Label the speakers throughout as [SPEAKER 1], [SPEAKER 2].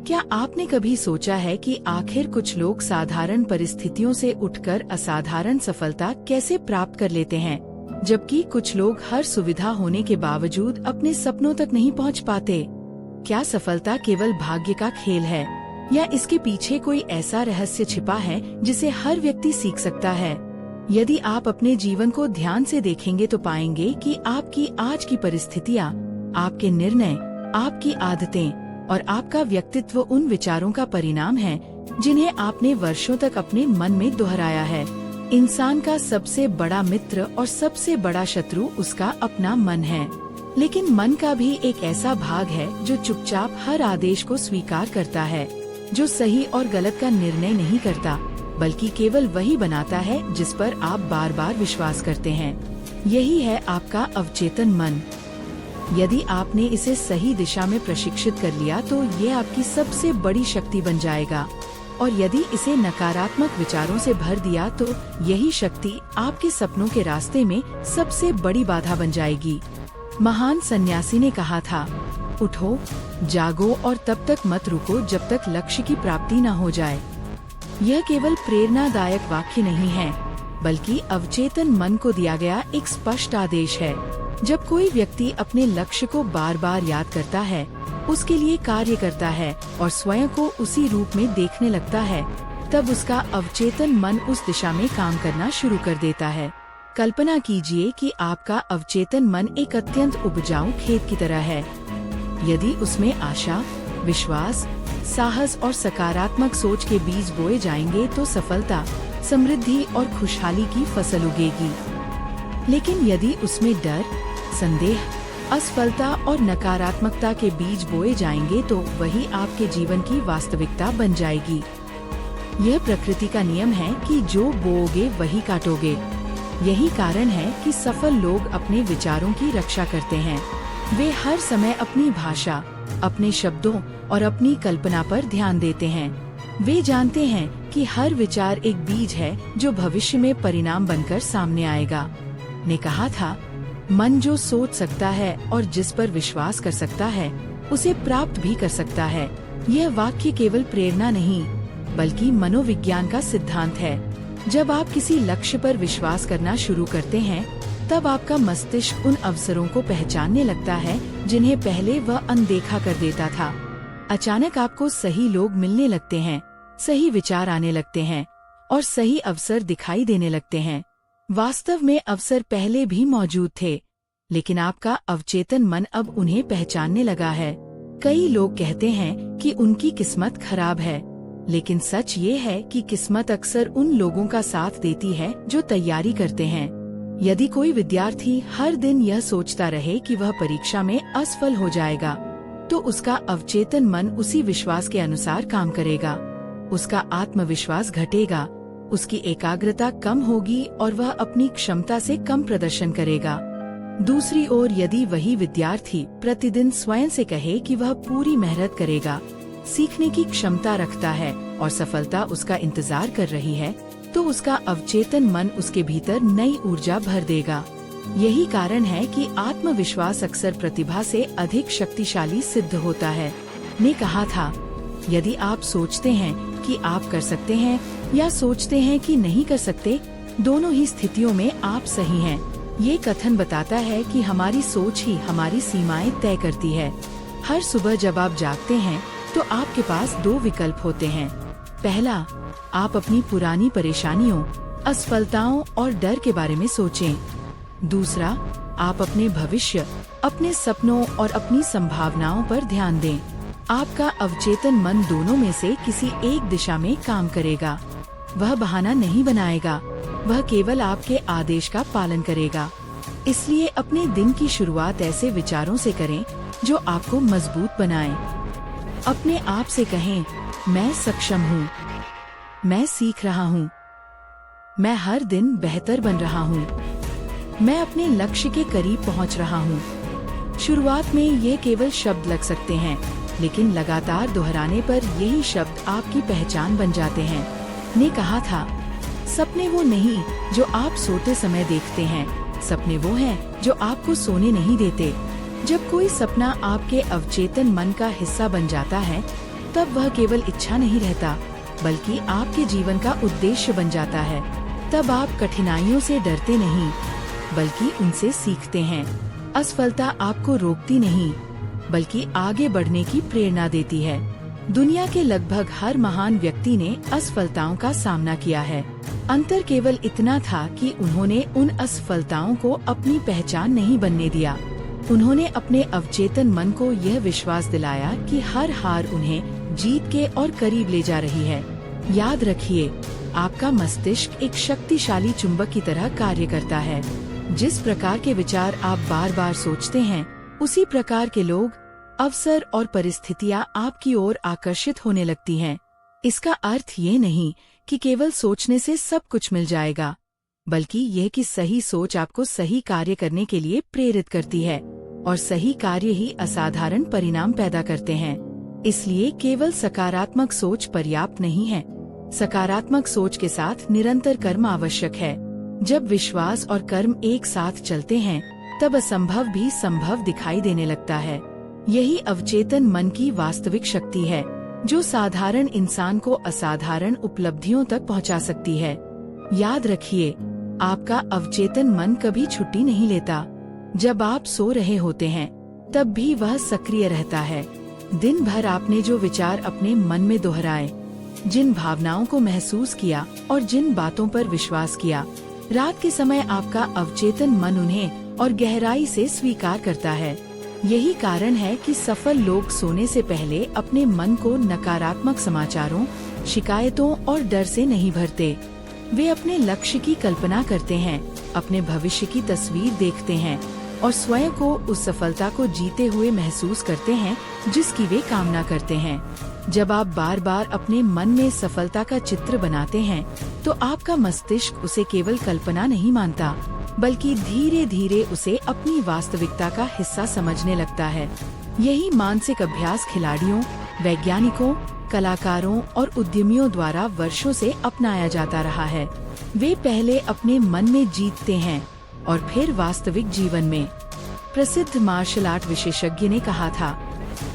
[SPEAKER 1] क्या आपने कभी सोचा है कि आखिर कुछ लोग साधारण परिस्थितियों से उठकर असाधारण सफलता कैसे प्राप्त कर लेते हैं, जबकि कुछ लोग हर सुविधा होने के बावजूद अपने सपनों तक नहीं पहुंच पाते? क्या सफलता केवल भाग्य का खेल है या इसके पीछे कोई ऐसा रहस्य छिपा है जिसे हर व्यक्ति सीख सकता है? यदि आप अपने जीवन को ध्यान से देखेंगे तो पाएंगे कि आपकी आज की परिस्थितियाँ, आपके निर्णय, आपकी आदतें और आपका व्यक्तित्व उन विचारों का परिणाम है जिन्हें आपने वर्षों तक अपने मन में दोहराया है। इंसान का सबसे बड़ा मित्र और सबसे बड़ा शत्रु उसका अपना मन है, लेकिन मन का भी एक ऐसा भाग है जो चुपचाप हर आदेश को स्वीकार करता है, जो सही और गलत का निर्णय नहीं करता, बल्कि केवल वही बनाता है जिस पर आप बार बार विश्वास करते हैं। यही है आपका अवचेतन मन। यदि आपने इसे सही दिशा में प्रशिक्षित कर लिया तो ये आपकी सबसे बड़ी शक्ति बन जाएगा, और यदि इसे नकारात्मक विचारों से भर दिया तो यही शक्ति आपके सपनों के रास्ते में सबसे बड़ी बाधा बन जाएगी। महान सन्यासी ने कहा था, उठो, जागो और तब तक मत रुको जब तक लक्ष्य की प्राप्ति न हो जाए। यह केवल प्रेरणादायक वाक्य नहीं है, बल्कि अवचेतन मन को दिया गया एक स्पष्ट आदेश है। जब कोई व्यक्ति अपने लक्ष्य को बार बार याद करता है, उसके लिए कार्य करता है और स्वयं को उसी रूप में देखने लगता है, तब उसका अवचेतन मन उस दिशा में काम करना शुरू कर देता है। कल्पना कीजिए कि आपका अवचेतन मन एक अत्यंत उपजाऊ खेत की तरह है। यदि उसमें आशा, विश्वास, साहस और सकारात्मक सोच के बीज बोए जाएंगे तो सफलता, समृद्धि और खुशहाली की फसल उगेगी। लेकिन यदि उसमें डर, संदेह, असफलता और नकारात्मकता के बीज बोए जाएंगे तो वही आपके जीवन की वास्तविकता बन जाएगी। यह प्रकृति का नियम है कि जो बोओगे वही काटोगे। यही कारण है कि सफल लोग अपने विचारों की रक्षा करते हैं। वे हर समय अपनी भाषा, अपने शब्दों और अपनी कल्पना पर ध्यान देते हैं। वे जानते हैं कि हर विचार एक बीज है जो भविष्य में परिणाम बनकर सामने आएगा। ने कहा था, मन जो सोच सकता है और जिस पर विश्वास कर सकता है उसे प्राप्त भी कर सकता है। यह वाक्य केवल प्रेरणा नहीं, बल्कि मनोविज्ञान का सिद्धांत है। जब आप किसी लक्ष्य पर विश्वास करना शुरू करते हैं, तब आपका मस्तिष्क उन अवसरों को पहचानने लगता है जिन्हें पहले वह अनदेखा कर देता था। अचानक आपको सही लोग मिलने लगते हैं, सही विचार आने लगते हैं और सही अवसर दिखाई देने लगते हैं। वास्तव में अवसर पहले भी मौजूद थे, लेकिन आपका अवचेतन मन अब उन्हें पहचानने लगा है। कई लोग कहते हैं कि उनकी किस्मत खराब है, लेकिन सच ये है कि किस्मत अक्सर उन लोगों का साथ देती है जो तैयारी करते हैं। यदि कोई विद्यार्थी हर दिन यह सोचता रहे कि वह परीक्षा में असफल हो जाएगा, तो उसका अवचेतन मन उसी विश्वास के अनुसार काम करेगा। उसका आत्मविश्वास घटेगा, उसकी एकाग्रता कम होगी और वह अपनी क्षमता से कम प्रदर्शन करेगा। दूसरी ओर यदि वही विद्यार्थी प्रतिदिन स्वयं से कहे कि वह पूरी मेहनत करेगा, सीखने की क्षमता रखता है और सफलता उसका इंतजार कर रही है, तो उसका अवचेतन मन उसके भीतर नई ऊर्जा भर देगा। यही कारण है कि आत्मविश्वास अक्सर प्रतिभा से अधिक शक्तिशाली सिद्ध होता है। ने कहा था, यदि आप सोचते हैं कि आप कर सकते हैं या सोचते हैं कि नहीं कर सकते, दोनों ही स्थितियों में आप सही हैं। ये कथन बताता है कि हमारी सोच ही हमारी सीमाएं तय करती है। हर सुबह जब आप जागते हैं तो आपके पास दो विकल्प होते हैं। पहला, आप अपनी पुरानी परेशानियों, असफलताओं और डर के बारे में सोचें। दूसरा, आप अपने भविष्य, अपने सपनों और अपनी संभावनाओं पर ध्यान दें। आपका अवचेतन मन दोनों में से किसी एक दिशा में काम करेगा। वह बहाना नहीं बनाएगा, वह केवल आपके आदेश का पालन करेगा। इसलिए अपने दिन की शुरुआत ऐसे विचारों से करें जो आपको मजबूत बनाएं। अपने आप से कहें, मैं सक्षम हूँ, मैं सीख रहा हूँ, मैं हर दिन बेहतर बन रहा हूँ, मैं अपने लक्ष्य के करीब पहुँच रहा हूँ। शुरुआत में ये केवल शब्द लग सकते हैं, लेकिन लगातार दोहराने पर यही शब्द आपकी पहचान बन जाते हैं। ने कहा था, सपने वो नहीं जो आप सोते समय देखते हैं, सपने वो हैं जो आपको सोने नहीं देते। जब कोई सपना आपके अवचेतन मन का हिस्सा बन जाता है, तब वह केवल इच्छा नहीं रहता बल्कि आपके जीवन का उद्देश्य बन जाता है। तब आप कठिनाइयों से डरते नहीं बल्कि उनसे सीखते हैं। असफलता आपको रोकती नहीं बल्कि आगे बढ़ने की प्रेरणा देती है। दुनिया के लगभग हर महान व्यक्ति ने असफलताओं का सामना किया है। अंतर केवल इतना था कि उन्होंने उन असफलताओं को अपनी पहचान नहीं बनने दिया। उन्होंने अपने अवचेतन मन को यह विश्वास दिलाया कि हर हार उन्हें जीत के और करीब ले जा रही है। याद रखिए, आपका मस्तिष्क एक शक्तिशाली चुंबक की तरह कार्य करता है। जिस प्रकार के विचार आप बार बार सोचते हैं, उसी प्रकार के लोग, अवसर और परिस्थितियां आपकी ओर आकर्षित होने लगती हैं। इसका अर्थ ये नहीं कि केवल सोचने से सब कुछ मिल जाएगा, बल्कि यह कि सही सोच आपको सही कार्य करने के लिए प्रेरित करती है और सही कार्य ही असाधारण परिणाम पैदा करते हैं। इसलिए केवल सकारात्मक सोच पर्याप्त नहीं है। सकारात्मक सोच के साथ निरंतर कर्म आवश्यक है। जब विश्वास और कर्म एक साथ चलते हैं, तब असंभव भी संभव दिखाई देने लगता है। यही अवचेतन मन की वास्तविक शक्ति है, जो साधारण इंसान को असाधारण उपलब्धियों तक पहुंचा सकती है। याद रखिए, आपका अवचेतन मन कभी छुट्टी नहीं लेता। जब आप सो रहे होते हैं, तब भी वह सक्रिय रहता है। दिन भर आपने जो विचार अपने मन में दोहराए, जिन भावनाओं को महसूस किया और जिन बातों पर विश्वास किया, रात के समय आपका अवचेतन मन उन्हें और गहराई से स्वीकार करता है। यही कारण है कि सफल लोग सोने से पहले अपने मन को नकारात्मक समाचारों, शिकायतों और डर से नहीं भरते। वे अपने लक्ष्य की कल्पना करते हैं, अपने भविष्य की तस्वीर देखते हैं और स्वयं को उस सफलता को जीते हुए महसूस करते हैं जिसकी वे कामना करते हैं। जब आप बार बार अपने मन में सफलता का चित्र बनाते हैं, तो आपका मस्तिष्क उसे केवल कल्पना नहीं मानता, बल्कि धीरे धीरे उसे अपनी वास्तविकता का हिस्सा समझने लगता है। यही मानसिक अभ्यास खिलाड़ियों, वैज्ञानिकों, कलाकारों और उद्यमियों द्वारा वर्षों से अपनाया जाता रहा है। वे पहले अपने मन में जीतते हैं और फिर वास्तविक जीवन में। प्रसिद्ध मार्शल आर्ट विशेषज्ञ ने कहा था,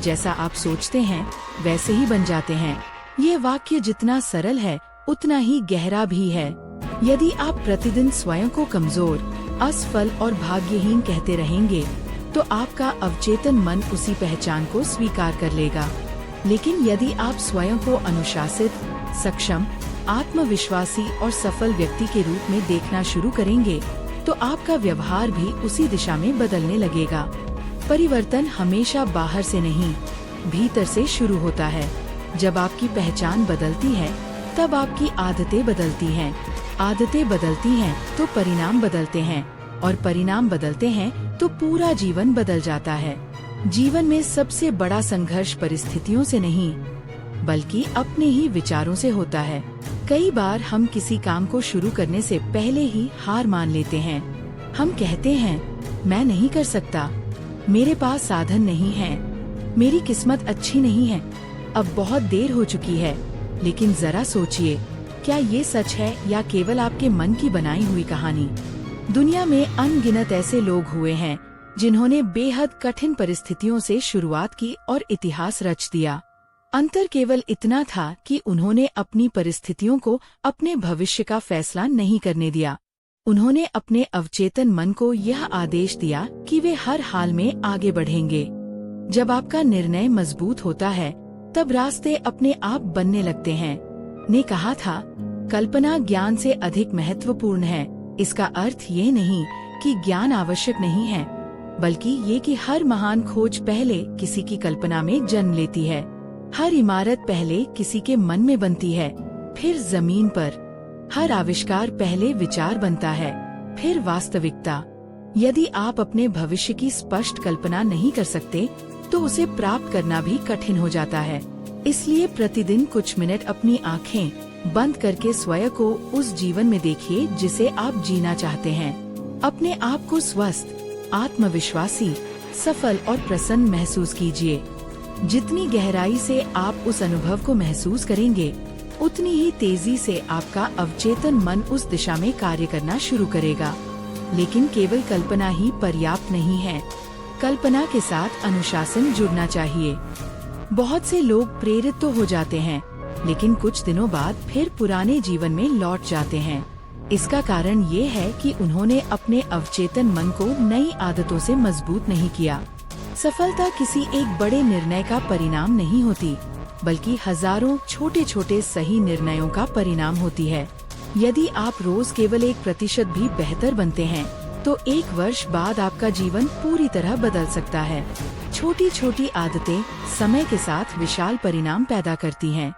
[SPEAKER 1] जैसा आप सोचते हैं वैसे ही बन जाते हैं। ये वाक्य जितना सरल है, उतना ही गहरा भी है। यदि आप प्रतिदिन स्वयं को कमजोर, असफल और भाग्यहीन कहते रहेंगे, तो आपका अवचेतन मन उसी पहचान को स्वीकार कर लेगा। लेकिन यदि आप स्वयं को अनुशासित, सक्षम, आत्मविश्वासी और सफल व्यक्ति के रूप में देखना शुरू करेंगे, तो आपका व्यवहार भी उसी दिशा में बदलने लगेगा। परिवर्तन हमेशा बाहर से नहीं, भीतर से शुरू होता है। जब आपकी पहचान बदलती है, तब आपकी आदतें बदलती हैं। आदतें बदलती हैं तो परिणाम बदलते हैं, और परिणाम बदलते हैं तो पूरा जीवन बदल जाता है। जीवन में सबसे बड़ा संघर्ष परिस्थितियों से नहीं, बल्कि अपने ही विचारों से होता है। कई बार हम किसी काम को शुरू करने से पहले ही हार मान लेते हैं। हम कहते हैं, मैं नहीं कर सकता, मेरे पास साधन नहीं है, मेरी किस्मत अच्छी नहीं है, अब बहुत देर हो चुकी है। लेकिन जरा सोचिए, क्या ये सच है या केवल आपके मन की बनाई हुई कहानी? दुनिया में अनगिनत ऐसे लोग हुए हैं जिन्होंने बेहद कठिन परिस्थितियों से शुरुआत की और इतिहास रच दिया। अंतर केवल इतना था कि उन्होंने अपनी परिस्थितियों को अपने भविष्य का फैसला नहीं करने दिया। उन्होंने अपने अवचेतन मन को यह आदेश दिया कि वे हर हाल में आगे बढ़ेंगे। जब आपका निर्णय मजबूत होता है, तब रास्ते अपने आप बनने लगते हैं। ने कहा था, कल्पना ज्ञान से अधिक महत्वपूर्ण है। इसका अर्थ ये नहीं कि ज्ञान आवश्यक नहीं है, बल्कि ये कि हर महान खोज पहले किसी की कल्पना में जन्म लेती है। हर इमारत पहले किसी के मन में बनती है, फिर जमीन पर। हर आविष्कार पहले विचार बनता है, फिर वास्तविकता। यदि आप अपने भविष्य की स्पष्ट कल्पना नहीं कर सकते, तो उसे प्राप्त करना भी कठिन हो जाता है। इसलिए प्रतिदिन कुछ मिनट अपनी आंखें बंद करके स्वयं को उस जीवन में देखिए जिसे आप जीना चाहते हैं। अपने आप को स्वस्थ, आत्मविश्वासी, सफल और प्रसन्न महसूस कीजिए। जितनी गहराई से आप उस अनुभव को महसूस करेंगे, उतनी ही तेजी से आपका अवचेतन मन उस दिशा में कार्य करना शुरू करेगा। लेकिन केवल कल्पना ही पर्याप्त नहीं है, कल्पना के साथ अनुशासन जुड़ना चाहिए। बहुत से लोग प्रेरित तो हो जाते हैं, लेकिन कुछ दिनों बाद फिर पुराने जीवन में लौट जाते हैं। इसका कारण ये है कि उन्होंने अपने अवचेतन मन को नई आदतों से मजबूत नहीं किया। सफलता किसी एक बड़े निर्णय का परिणाम नहीं होती, बल्कि हजारों छोटे छोटे सही निर्णयों का परिणाम होती है। यदि आप रोज केवल 1% भी बेहतर बनते हैं, तो 1 वर्ष बाद आपका जीवन पूरी तरह बदल सकता है। छोटी छोटी आदतें समय के साथ विशाल परिणाम पैदा करती हैं।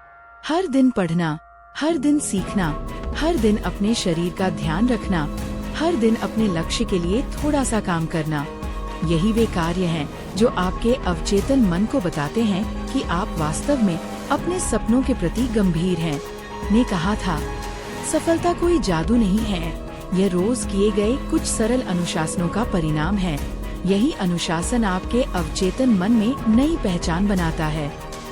[SPEAKER 1] हर दिन पढ़ना, हर दिन सीखना, हर दिन अपने शरीर का ध्यान रखना, हर दिन अपने लक्ष्य के लिए थोड़ा सा काम करना, यही वे कार्य हैं जो आपके अवचेतन मन को बताते हैं कि आप वास्तव में अपने सपनों के प्रति गंभीर हैं। ने कहा था, सफलता कोई जादू नहीं है, यह रोज किए गए कुछ सरल अनुशासनों का परिणाम है। यही अनुशासन आपके अवचेतन मन में नई पहचान बनाता है।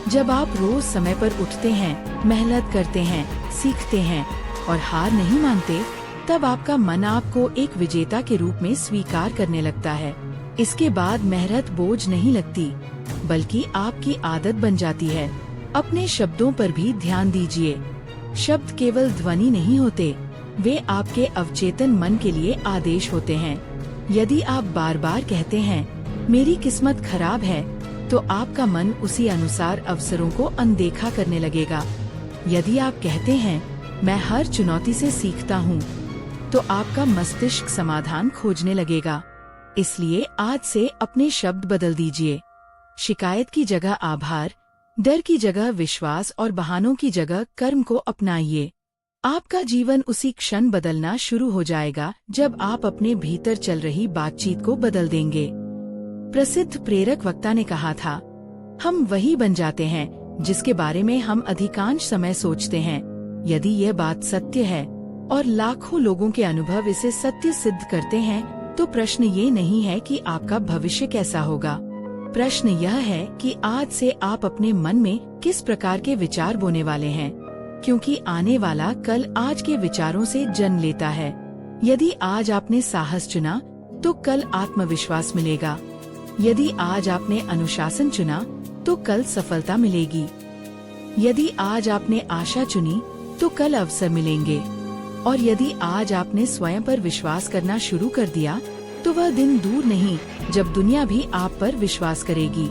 [SPEAKER 1] जब आप रोज समय पर उठते हैं, मेहनत करते हैं, सीखते हैं और हार नहीं मानते, तब आपका मन आपको एक विजेता के रूप में स्वीकार करने लगता है। इसके बाद मेहनत बोझ नहीं लगती, बल्कि आपकी आदत बन जाती है। अपने शब्दों पर भी ध्यान दीजिए। शब्द केवल ध्वनि नहीं होते, वे आपके अवचेतन मन के लिए आदेश होते हैं। यदि आप बार बार कहते हैं, मेरी किस्मत खराब है, तो आपका मन उसी अनुसार अवसरों को अनदेखा करने लगेगा। यदि आप कहते हैं, मैं हर चुनौती से सीखता हूँ, तो आपका मस्तिष्क समाधान खोजने लगेगा। इसलिए आज से अपने शब्द बदल दीजिए। शिकायत की जगह आभार, डर की जगह विश्वास और बहानों की जगह कर्म को अपनाइए। आपका जीवन उसी क्षण बदलना शुरू हो जाएगा जब आप अपने भीतर चल रही बातचीत को बदल देंगे। प्रसिद्ध प्रेरक वक्ता ने कहा था, हम वही बन जाते हैं जिसके बारे में हम अधिकांश समय सोचते हैं। यदि यह बात सत्य है और लाखों लोगों के अनुभव इसे सत्य सिद्ध करते हैं, तो प्रश्न ये नहीं है कि आपका भविष्य कैसा होगा। प्रश्न यह है कि आज से आप अपने मन में किस प्रकार के विचार बोने वाले हैं, क्योंकि आने वाला कल आज के विचारों से जन्म लेता है। यदि आज आपने साहस चुना, तो कल आत्मविश्वास मिलेगा। यदि आज आपने अनुशासन चुना, तो कल सफलता मिलेगी। यदि आज आपने आशा चुनी, तो कल अवसर मिलेंगे। और यदि आज आपने स्वयं पर विश्वास करना शुरू कर दिया, तो वह दिन दूर नहीं जब दुनिया भी आप पर विश्वास करेगी।